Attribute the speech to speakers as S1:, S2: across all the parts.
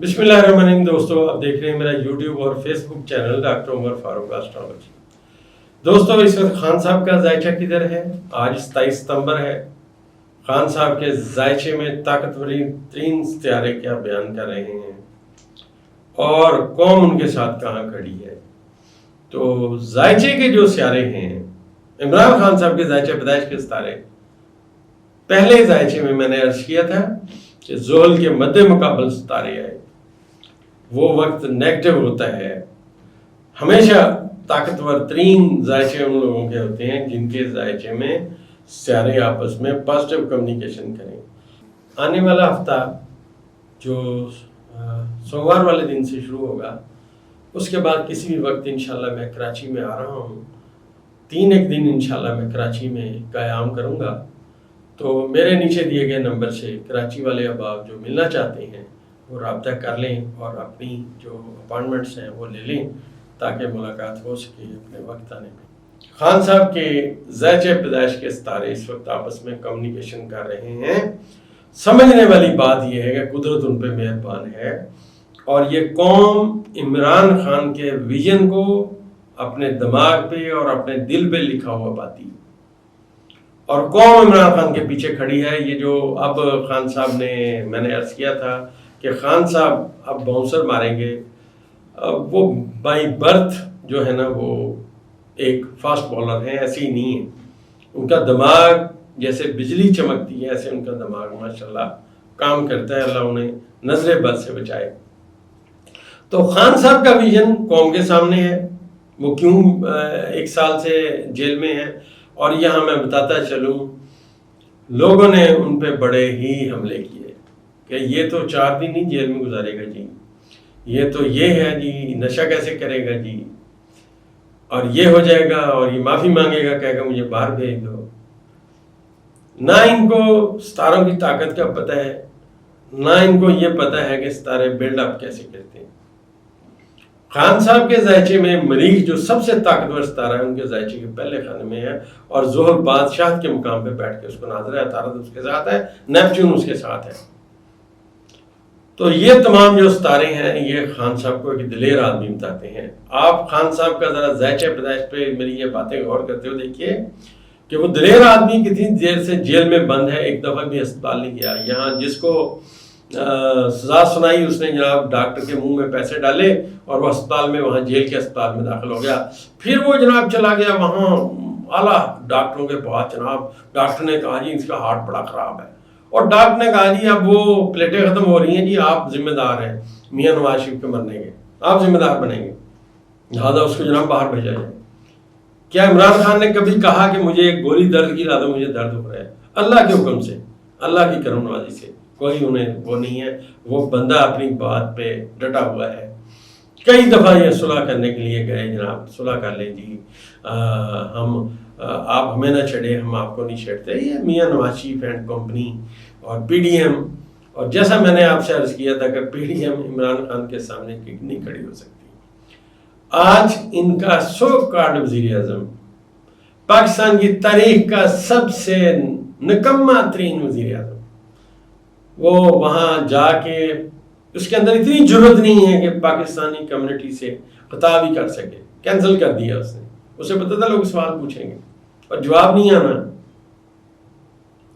S1: بسم اللہ الرحمن الرحیم دوستو، آپ دیکھ رہے ہیں میرا یوٹیوب اور فیس بک چینل ڈاکٹر عمر فاروق ایسٹرالوجی۔ دوستو اس وقت خان صاحب کا ذائچہ کدھر ہے؟ آج 27 ستمبر ہے۔ خان صاحب کے ذائچے میں طاقتور ترین ستارے کیا بیان کر رہے ہیں اور قوم ان کے ساتھ کہاں کھڑی ہے؟ تو ذائچے کے جو ستارے ہیں، عمران خان صاحب کے ذائچہ پیدائش کے ستارے، پہلے ذائچے میں نے عرض کیا تھا کہ زحل کے مد مقابل ستارے آئے، وہ وقت نیگیٹو ہوتا ہے۔ ہمیشہ طاقتور ترین ذائچے ان لوگوں کے ہوتے ہیں جن کے ذائچے میں ستارے آپس میں پازیٹیو کمیونیکیشن کریں۔ آنے والا ہفتہ جو سوموار والے دن سے شروع ہوگا، اس کے بعد کسی بھی وقت انشاءاللہ میں کراچی میں آ رہا ہوں۔ 3 دن انشاءاللہ میں کراچی میں قیام کروں گا، تو میرے نیچے دیے گئے نمبر سے کراچی والے احباب جو ملنا چاہتے ہیں وہ رابطہ کر لیں اور اپنی جو اپائنٹمنٹس ہیں وہ لے لیں تاکہ ملاقات ہو سکے اپنے وقت آنے میں۔ خان صاحب کے ذائچہ پیدائش کے ستارے اس وقت آپس میں کمیونیکیشن کر رہے ہیں۔ سمجھنے والی بات یہ ہے کہ قدرت ان پہ مہربان ہے اور یہ قوم عمران خان کے ویژن کو اپنے دماغ پہ اور اپنے دل پہ لکھا ہوا پاتی ہے، اور قوم عمران خان کے پیچھے کھڑی ہے۔ یہ جو اب خان صاحب نے، میں نے عرض کیا تھا کہ خان صاحب اب باؤنسر ماریں گے، وہ بائی برتھ جو ہے نا وہ ایک فاسٹ بالر ہیں، ایسے ہی نہیں ہیں۔ ان کا دماغ جیسے بجلی چمکتی ہے ایسے ان کا دماغ ماشاءاللہ کام کرتا ہے، اللہ انہیں نظر بد سے بچائے۔ تو خان صاحب کا ویژن قوم کے سامنے ہے، وہ کیوں 1 سال سے جیل میں ہیں، اور یہاں میں بتاتا چلوں لوگوں نے ان پہ بڑے ہی حملے کیے کہ یہ تو 4 دن ہی جیل میں گزارے گا جی، یہ تو یہ ہے جی، نشہ کیسے کرے گا جی، اور یہ ہو جائے گا، اور یہ معافی مانگے گا، کہے گا مجھے باہر بھیج دو۔ نہ ان کو ستاروں کی طاقت کا پتہ ہے، نہ ان کو یہ پتہ ہے کہ ستارے بلڈ اپ کیسے کرتے ہیں۔ خان صاحب کے ذائچے میں مریخ جو سب سے طاقتور ستارہ ہے ان کے ذائچے کے پہلے خانے میں ہے، اور زحل بادشاہ کے مقام پہ بیٹھ کے اس کو ناظر ہے، عطارد اس کے ساتھ ہے، نیپچون اس کے ساتھ ہے۔ تو یہ تمام جو ستارے ہیں یہ خان صاحب کو ایک دلیر آدمی بتاتے ہیں۔ آپ خان صاحب کا ذرا ذائچہ پیدائش پہ میری یہ باتیں غور کرتے ہو دیکھیے کہ وہ دلیر آدمی کتنی دیر سے جیل میں بند ہے، ایک دفعہ بھی اسپتال نہیں گیا۔ یہاں جس کو سزا سنائی اس نے جناب ڈاکٹر کے منہ میں پیسے ڈالے اور وہ اسپتال میں، وہاں جیل کے اسپتال میں داخل ہو گیا۔ پھر وہ جناب چلا گیا وہاں اعلیٰ ڈاکٹروں کے پاس، جناب ڈاکٹر نے کہا جی اس کا ہارٹ بڑا خراب ہے، اور ڈاکٹر نے کہا جی اب وہ پلیٹیں ختم ہو رہی ہیں جی، آپ ذمہ دار ہیں میاں نواز شریف کے مرنے کے، آپ ذمہ دار بنیں گے، لہٰذا اس کو جناب باہر بھیجا جائے۔ کیا عمران خان نے کبھی کہا کہ مجھے ایک گولی درد کی لا دو، مجھے درد ہو رہا ہے؟ اللہ کے حکم سے، اللہ کی کرم نوازی سے کوئی انہیں وہ نہیں ہے، وہ بندہ اپنی بات پہ ڈٹا ہوا ہے۔ کئی دفعہ یہ صلح کرنے کے لیے گئے، جناب صلح کر لیں جی، آپ ہمیں نہ چھڑے، ہم آپ کو نہیں چھیڑتے۔ یہ میاں نواز شریف اینڈ کمپنی اور پی ڈی ایم، اور جیسا میں نے آپ سے عرض کیا تھا کہ P D M Imran Khan کے سامنے نہیں کھڑی ہو سکتی۔ آج ان کا سو کارڈ وزیر اعظم، پاکستان کی تاریخ کا سب سے نکما ترین وزیر اعظم، وہ وہاں جا کے اس کے اندر اتنی جرت نہیں ہے کہ پاکستانی کمیونٹی سے خطاب ہی کر سکے، کینسل کر دیا اس نے۔ اسے پتہ تھا لوگ سوال پوچھیں گے اور جواب نہیں آنا،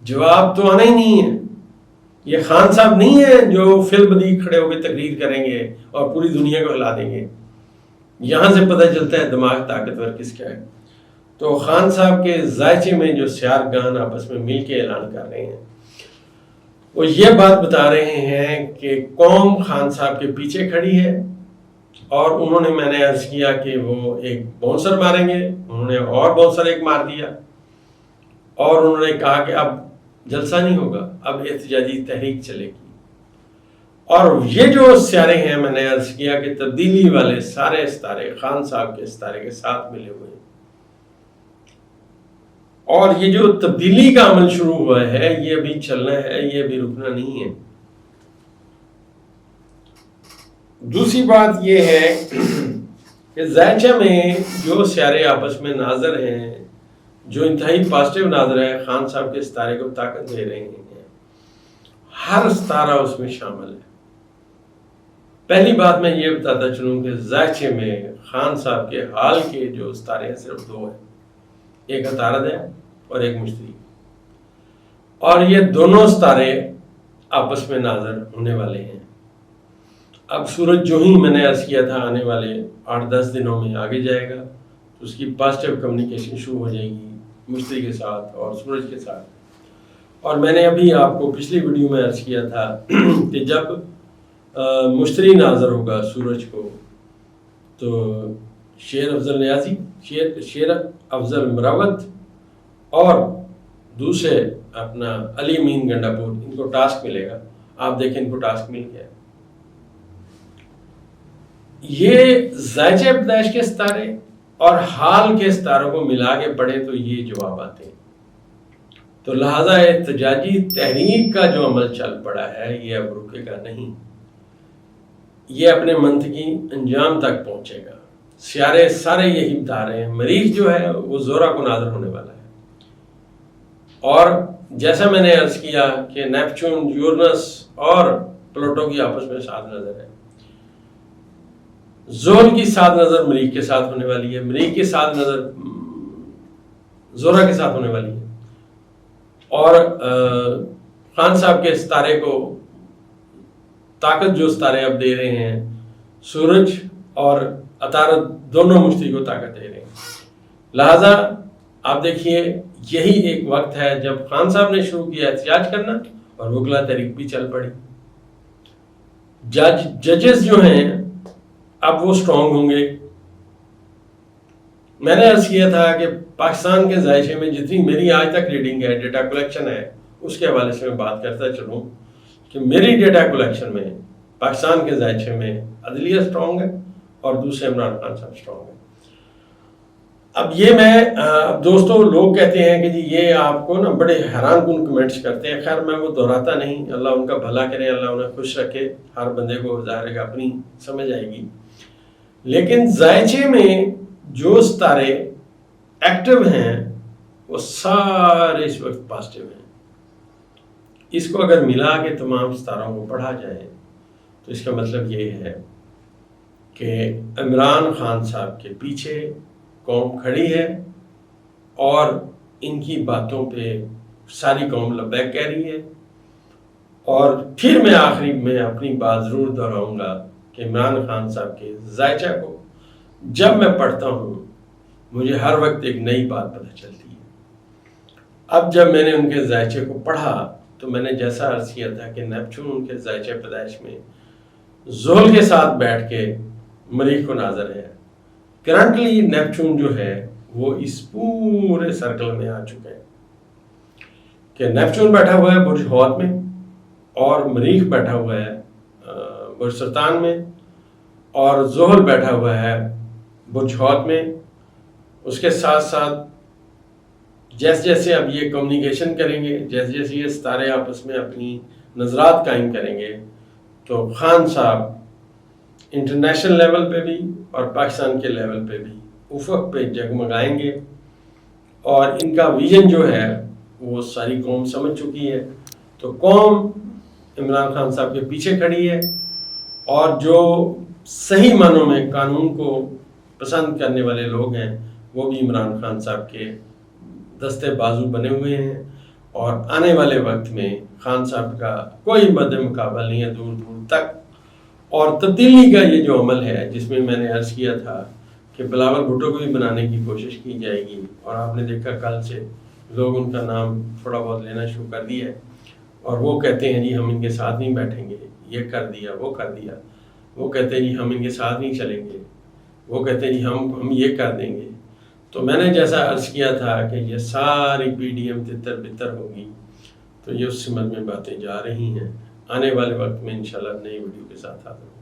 S1: جواب تو آنا ہی نہیں ہے۔ یہ خان صاحب نہیں ہے جو فل بدی کھڑے ہو کے تقریر کریں گے اور پوری دنیا کو ہلا دیں گے۔ یہاں سے پتہ چلتا ہے دماغ طاقتور کس کا ہے۔ تو خان صاحب کے ذائچے میں جو سیارگان آپس میں مل کے اعلان کر رہے ہیں، وہ یہ بات بتا رہے ہیں کہ قوم خان صاحب کے پیچھے کھڑی ہے، اور انہوں نے، میں نے عرض کیا کہ وہ ایک باؤنسر ماریں گے، انہوں نے اور باؤنسر ایک مار دیا، اور انہوں نے کہا کہ اب جلسہ نہیں ہوگا، اب احتجاجی تحریک چلے گی۔ اور یہ جو ستارے ہیں، میں نے عرض کیا کہ تبدیلی والے سارے ستارے خان صاحب کے ستارے کے ساتھ ملے ہوئے ہیں، اور یہ جو تبدیلی کا عمل شروع ہوا ہے یہ ابھی چلنا ہے، یہ ابھی رکنا نہیں ہے۔ دوسری بات یہ ہے کہ ذائچہ میں جو ستارے آپس میں ناظر ہیں، جو انتہائی پازیٹیو ناظر ہے، خان صاحب کے ستارے کو طاقت دے رہے ہیں، ہر ستارہ اس میں شامل ہے۔ پہلی بات میں یہ بتاتا چلوں کہ زائچے میں خان صاحب کے حال کے جو ستارے ہیں صرف دو ہیں، ایک عطارد ہے اور ایک مشتری، اور یہ دونوں ستارے آپس میں ناظر ہونے والے ہیں۔ اب سورج جو ہی میں نے عرض کیا تھا آنے والے 8-10 دنوں میں آگے جائے گا تو اس کی پازیٹیو کمیونیکیشن شروع ہو جائے گی مشتری کے ساتھ اور سورج کے ساتھ۔ اور میں نے ابھی آپ کو پچھلی ویڈیو میں عرض کیا تھا کہ جب مشتری ناظر ہوگا سورج کو تو شیر افضل نیازی، شیر افضل مراوت اور دوسرے اپنا علی امین گنڈا پور، ان کو ٹاسک ملے گا۔ آپ دیکھیں ان کو ٹاسک مل گیا۔ یہ زائچہ پیدائش کے ستارے اور حال کے ستاروں کو ملا کے پڑھے تو یہ جواب آتے ہیں۔ تو لہذا احتجاجی تحریک کا جو عمل چل پڑا ہے یہ اب رکے گا نہیں، یہ اپنے منطقی انجام تک پہنچے گا۔ سیارے سارے یہی بتا رہے ہیں، مریخ جو ہے وہ زورا کو ناظر ہونے والا ہے، اور جیسا میں نے عرض کیا کہ نیپچون، یورنس اور پلوٹو کی آپس میں ساتھ نظر ہے۔ زحل کی ساتھ نظر مریخ کے ساتھ ہونے والی ہے، مریخ کی ساتھ نظر زورا کے ساتھ ہونے والی ہے، اور خان صاحب کے ستارے کو طاقت جو ستارے اب دے رہے ہیں، سورج اور عطارد دونوں مشتری کو طاقت دے رہے ہیں۔ لہذا آپ دیکھیے یہی ایک وقت ہے جب خان صاحب نے شروع کیا احتجاج کرنا اور وکلا تحریک بھی چل پڑی۔ ججز جو ہیں اب وہ سٹرونگ ہوں گے۔ میں نے عرض کیا تھا کہ پاکستان کے زائچے میں جتنی میری آج تک ریڈنگ ہے، ڈیٹا کلیکشن ہے، اس کے حوالے سے میں بات کرتا چلوں کہ میری ڈیٹا کلیکشن میں پاکستان کے زائچے میں عدلیہ سٹرونگ ہے اور دوسرے عمران خان صاحب سٹرونگ ہے۔ اب یہ میں دوستوں لوگ کہتے ہیں کہ جی یہ آپ کو نا بڑے حیران کن کمنٹس کرتے ہیں، خیر میں وہ دہراتا نہیں، اللہ ان کا بھلا کرے، اللہ انہیں خوش رکھے، ہر بندے کو ظاہر ہے کہ اپنی سمجھ آئے گی۔ لیکن زائچے میں جو ستارے ایکٹیو ہیں وہ سارے اس وقت پازیٹیو ہیں۔ اس کو اگر ملا کے تمام ستاروں کو پڑھا جائے تو اس کا مطلب یہ ہے کہ عمران خان صاحب کے پیچھے قوم کھڑی ہے اور ان کی باتوں پہ ساری قوم لبیک کہہ رہی ہے۔ اور پھر میں آخری میں اپنی بات ضرور دہراؤں گا کہ عمران خان صاحب کے زائچہ کو جب میں پڑھتا ہوں مجھے ہر وقت ایک نئی بات پتہ چلتی ہے۔ اب جب میں نے ان کے زائچے کو پڑھا تو میں نے جیسا عرض کیا تھا کہ نیپچون ان کے زائچہ پیدائش میں زحل کے ساتھ بیٹھ کے مریخ کو ناظر ہے۔ کرنٹلی نیپچون جو ہے وہ اس پورے سرکل میں آ چکا ہے کہ نیپچون بیٹھا ہوا ہے برج حوت میں اور مریخ بیٹھا ہوا ہے برج سرطان میں اور زحل بیٹھا ہوا ہے برج حوت میں۔ اس کے ساتھ ساتھ جیسے جیسے اب یہ کمیونیکیشن کریں گے، جیسے جیسے یہ ستارے آپس میں اپنی نظرات قائم کریں گے تو خان صاحب انٹرنیشنل لیول پہ بھی اور پاکستان کے لیول پہ بھی افق پہ جگمگائیں گے، اور ان کا ویژن جو ہے وہ ساری قوم سمجھ چکی ہے۔ تو قوم عمران خان صاحب کے پیچھے کھڑی ہے، اور جو صحیح معنوں میں قانون کو پسند کرنے والے لوگ ہیں وہ بھی عمران خان صاحب کے دستے بازو بنے ہوئے ہیں، اور آنے والے وقت میں خان صاحب کا کوئی مد مقابل نہیں ہے دور دور تک۔ اور تبدیلی کا یہ جو عمل ہے جس میں نے عرض کیا تھا کہ بلاول بھٹو کو بھی بنانے کی کوشش کی جائے گی، اور آپ نے دیکھا کل سے لوگ ان کا نام تھوڑا بہت لینا شروع کر دیا ہے، اور وہ کہتے ہیں جی ہم ان کے ساتھ نہیں بیٹھیں گے، یہ کر دیا وہ کر دیا، وہ کہتے ہیں جی ہم ان کے ساتھ نہیں چلیں گے، وہ کہتے ہیں جی ہم یہ کر دیں گے۔ تو میں نے جیسا عرض کیا تھا کہ یہ ساری پی ڈی ایم تتر بتر ہوگی، تو یہ اس سمت میں باتیں جا رہی ہیں۔ آنے والے وقت میں انشاءاللہ نئی ویڈیو کے ساتھ حاضر ہوں۔